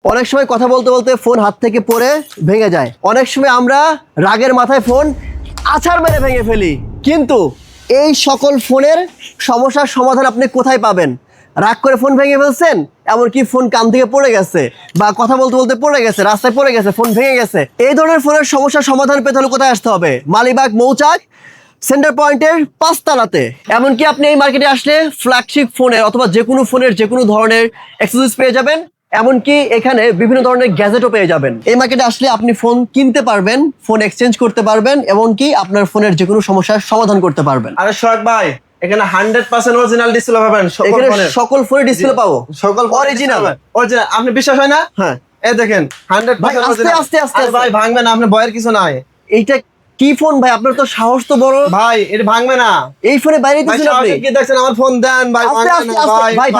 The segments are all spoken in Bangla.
অনেক সময় কথা বলতে বলতে ফোন হাত থেকে পড়ে ভেঙে যায়। অনেক সময় আমরা রাগের মাথায় ফোন আছাড় মেরে ভেঙে ফেলি। কিন্তু এই সকল ফোনের সমস্যার সমাধান আপনি কোথায় পাবেন? রাগ করে ফোন ভেঙে ফেলছেন, এমনকি ফোন কান থেকে পড়ে গেছে বা কথা বলতে বলতে পড়ে গেছে, রাস্তায় পড়ে গেছে, ফোন ভেঙে গেছে, এই ধরনের ফোনের সমস্যার সমাধান পেতে হলে কোথায় আসতে হবে? মালিবাগ মৌচাক সেন্টার পয়েন্টের 5 তলাতে। এমনকি আপনি এই মার্কেটে আসলে ফ্ল্যাগশিপ ফোনের অথবা যে কোনো ফোনের যে কোনো ধরনের অ্যাক্সেসরিজ পেয়ে যাবেন। এমনকি এখানে বিভিন্ন ধরনের গ্যাজেটও পেয়ে যাবেন। এই মার্কেটে আসলে আপনি ফোন কিনতে পারবেন, ফোন এক্সচেঞ্জ করতে পারবেন, এমনকি আপনার ফোনের যে কোনো সমস্যার সমাধান করতে পারবেন। আরে সোহাগ ভাই, এখানে 100% অরিজিনাল ডিসপ্লে পাবেন। সকল ফোনের ডিসপ্লে পাবো, সকল অরিজিনাল। আপনি বিশ্বাস হয় না? হ্যাঁ, এই দেখেন 100% আস্তে আস্তে আস্তে ভাই ভাঙবে না, আপনি ভয়ের কিছু নাই। এইটা কি ফোন ভাই? আপনার তো সাহস তো বড় ভাই, এটা ভাঙবে না। এই ফোনে বাইরে ভাই দিছেন আপনি। কি দেখছেন? আমার ফোন দেন ভাই, আস্তে ভাঙবে আস্তে না আস্তে ভাই,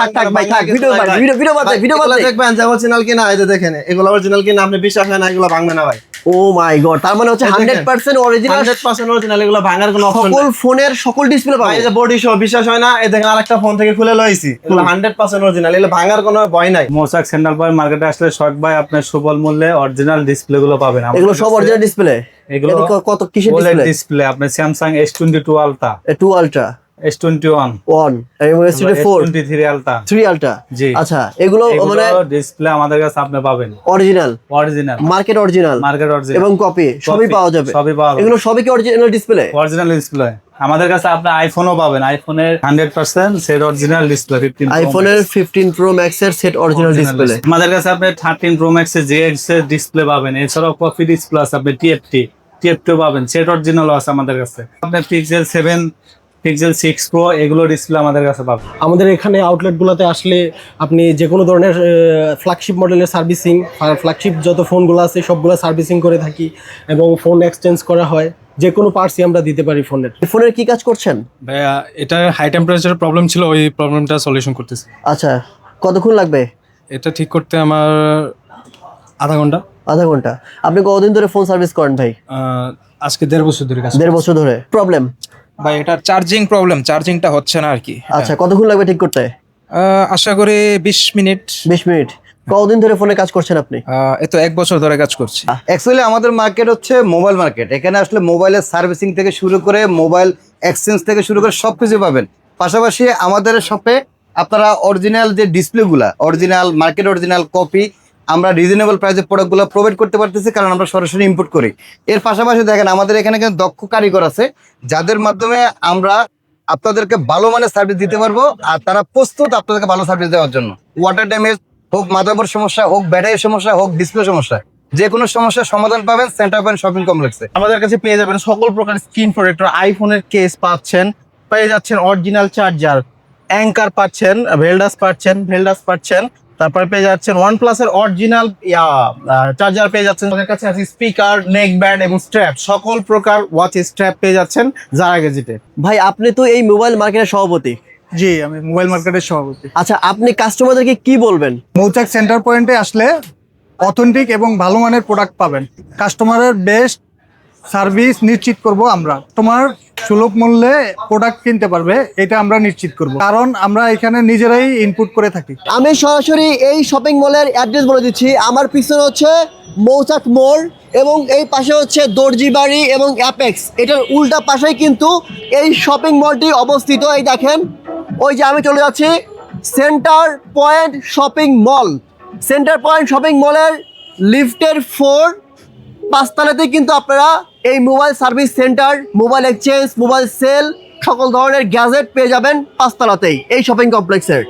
থাক ভিডিও বাদ। দেখবেন যে অরিজিনাল কিনা। এই যে দেখেন, এগুলো অরিজিনাল কিনা, আপনি বিশ্বাস হয় না, এগুলো ভাঙবে না ভাই। ও মাই গড, তার মানে হচ্ছে 100% অরিজিনাল, 100% অরিজিনাল, এগুলো ভাঙার কোনো অপশন সকল নাই। ফোনের সকল ডিসপ্লে ভাই পাবেন। এই যে বডি সহ বিশ্বাস হয় না, এই দেখেন আরেকটা ফোন থেকে খুলে লইছি, এগুলো 100% অরিজিনাল, এগুলো ভাঙার কোনো ভয় নাই। মৌচাক সেন্ট্রাল পয়েন্ট মার্কেটে আসলে শখ ভাই আপনার সুবল মূল্যে অরিজিনাল ডিসপ্লে গুলো পাবেন। এগুলো সব অরিজিনাল ডিসপ্লে। এগুলো কত কিসের OLED ডিসপ্লে? ডিসপ্লে আপনার Samsung S22 ultra, 2 ultra, S21 1 এবং S24, S23 আলট্রা। 3 আলট্রা। জি। আচ্ছা, এগুলো মানে ডিসপ্লে আমাদের কাছে আপনি পাবেন original, original, market original original এবং কপি সবই পাওয়া যাবে। সবই পাওয়া যাবে। এগুলো সবই কি অরিজিনাল ডিসপ্লে? অরিজিনাল ডিসপ্লে আমাদের কাছে আপনি আইফোনও পাবেন। আইফোনের 100% সেট অরিজিনাল ডিসপ্লে। আইফোনের 15 প্রো ম্যাক্স এর সেট অরিজিনাল ডিসপ্লে। আমাদের কাছে আপনি 13 প্রো ম্যাক্স এর JX এর ডিসপ্লে পাবেন। এছাড়াও কপি ডিসপ্লে আছে, আপনি TFT পাবেন, সেট অরিজিনালও আছে আমাদের কাছে। আপনি Pixel 7, Pixel 6 Pro এগুলো ডিসপ্লে আমাদের কাছে পাবেন। আমাদের এখানে আউটলেটগুলোতে আসলে আপনি যে কোনো ধরনের ফ্ল্যাগশিপ মডেলের সার্ভিসিং, ফ্ল্যাগশিপ যত ফোনগুলো আছে সবগুলো সার্ভিসিং করে থাকি এবং ফোন এক্সচেঞ্জ করা হয়। যে কোনো পার্টসই আমরা দিতে পারি ফোনের। ফোনের কি কাজ করছেন ভাইয়া? এটা হাই টেম্পারেচার প্রবলেম ছিল, ওই প্রবলেমটা সলিউশন করতেছি। আচ্ছা, কতক্ষণ লাগবে এটা ঠিক করতে আমার আধা ঘন্টা। আধা ঘন্টা। আপনি কতদিন ধরে ফোন সার্ভিস করেন ভাই? আজকে 1.5 বছর ধরে কাজ 1.5 বছর ধরে। প্রবলেম ভাই এটা চার্জিং প্রবলেম, চার্জিংটা হচ্ছে না আর কি। আচ্ছা, কতক্ষণ লাগবে ঠিক করতে? আশা করি 20 মিনিট। 20 মিনিট। কতদিন ধরে ফোনে কাজ করছেন আপনি? এতো 1 বছর ধরে কাজ করছি। অ্যাকচুয়ালি আমাদের মার্কেট হচ্ছে মোবাইল মার্কেট। এখানে আসলে মোবাইলের সার্ভিসিং থেকে শুরু করে মোবাইল এক্সচেঞ্জ থেকে শুরু করে সবকিছু পাবেন। পাশাপাশি আমাদের শপে আপনারা অরিজিনাল যে ডিসপ্লেগুলা, অরিজিনাল মার্কেট অরিজিনাল কপি আমরা রিজনেবল প্রাইসে প্রোডাক্টগুলো প্রোভাইড করতে পারতেছি, কারণ আমরা সরাসরি ইম্পোর্ট করি। এর পাশাপাশি দেখেন আমাদের এখানে কিন্তু দক্ষ কারিগর আছে, যাদের মাধ্যমে আমরা আপনাদেরকে ভালো মানের সার্ভিস দিতে পারবো, আর তারা প্রস্তুত আপনাদেরকে ভালো সার্ভিস দেওয়ার জন্য। ওয়াটার ড্যামেজ হোক, মাদারবোর্ড সমস্যা হোক, ব্যাটারির সমস্যা হোক, ডিসপ্লে সমস্যা, যে কোনো সমস্যার সমাধান পাবেন সেন্টার পয়েন্ট শপিং কমপ্লেক্সে। আমাদের কাছে পেয়ে যাবেন সকল প্রকার স্ক্রিন প্রোটেক্টর, আইফোনের কেস পাচ্ছেন, পেয়ে যাচ্ছেন অরিজিনাল চার্জার, অ্যাঙ্কার পাচ্ছেন, ভেলডাস পাচ্ছেন, তারপরে পেয়ে যাচ্ছেন OnePlus এর অরিজিনাল চার্জার পেয়ে যাচ্ছেন। আমাদের কাছে আছে স্পিকার, নেক ব্যান্ড এবং স্ট্র্যাপ, সকল প্রকার ওয়াচ স্ট্র্যাপ পেয়ে যাচ্ছেন যারা গেজেটে। ভাই, আপনি তো এই মোবাইল মার্কেটের সভাপতি। জি, আমি মোবাইল মার্কেটের সভাপতি। আচ্ছা, আপনি কাস্টমারদেরকে কি বলবেন? মৌচাক সেন্টার পয়েন্টে আসলে অথেন্টিক এবং ভালো মানের প্রোডাক্ট পাবেন। কাস্টমারের বেস্ট সার্ভিস নিশ্চিত করব আমরা। তোমার সুলভ মূল্যে প্রোডাক্ট কিনতে পারবে, এটা আমরা নিশ্চিত করব, কারণ আমরা এখানে নিজেরাই ইনপুট করে থাকি। আমি সরাসরি এই শপিং মলের অ্যাড্রেস বলে দিচ্ছি। আমার পিছনে হচ্ছে মৌচাক মোড় এবং এই পাশে হচ্ছে দর্জি বাড়ি এবং অ্যাপেক্স। এটার উল্টা পাশেই কিন্তু এই শপিং মলটি অবস্থিত। এই দেখেন, ওই যে আমি চলে যাচ্ছি centre point shopping mall. Centre point shopping মলের লিফটের 5 তলাতে কিন্তু আপনারা এই mobile service centre, mobile exchange, mobile sale, সকল ধরনের গ্যাজেট পেয়ে যাবেন 5 তলাতেই এই শপিং কমপ্লেক্সের।